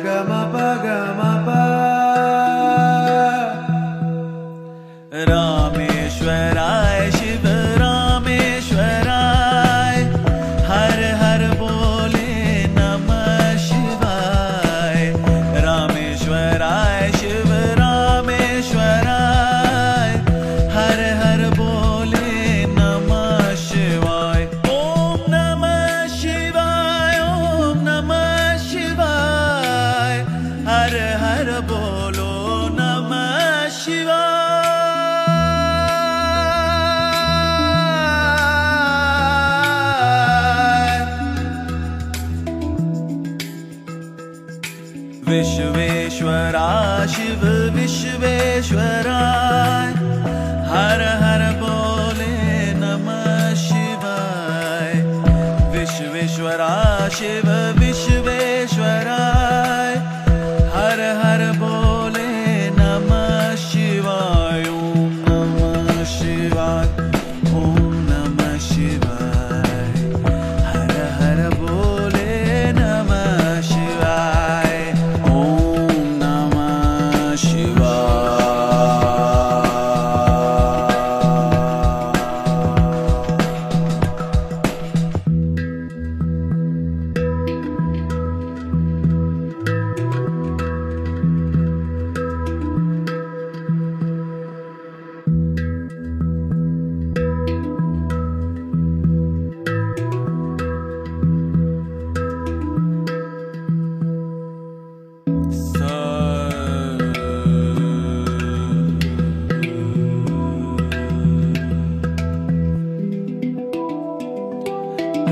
ga ma pa ga ma pa. रामेश्वराय Shiv रामेश्वराय हर हर बोले नमः शिवाय रामेश्वराय शिव रामेश्वराय हर हर बोले नमः शिवाय ओम नमः शिवाय ओम नमः शिवाय हर हर बोलो नमः शिवाय विश्वेश्वरा शिव विश्वेश्वराय हर हर बोले नमः शिवाय विश्वेश्वरा शिव विश्वेश्वराय हर हर बोले नमः शिवाय ओम नमः शिवाय ओम नमः शिवाय हर हर बोले नमः शिवाय ओम नमः शिवाय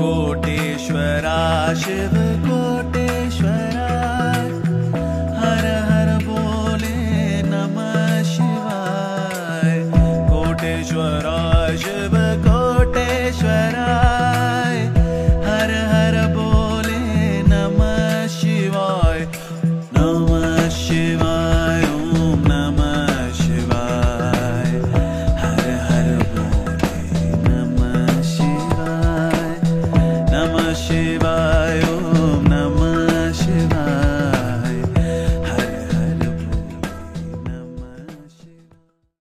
कोटेश्वरा शिव कोटेश्वरा हर हर बोले नमः शिवाय कोटेश्वरा शिव कोटेश्वरा हर हर बोले नमः शिवाय नमः शिवाय ओम नमः शिवाय हर हर बोले नमः शिवाय नमः शिवाय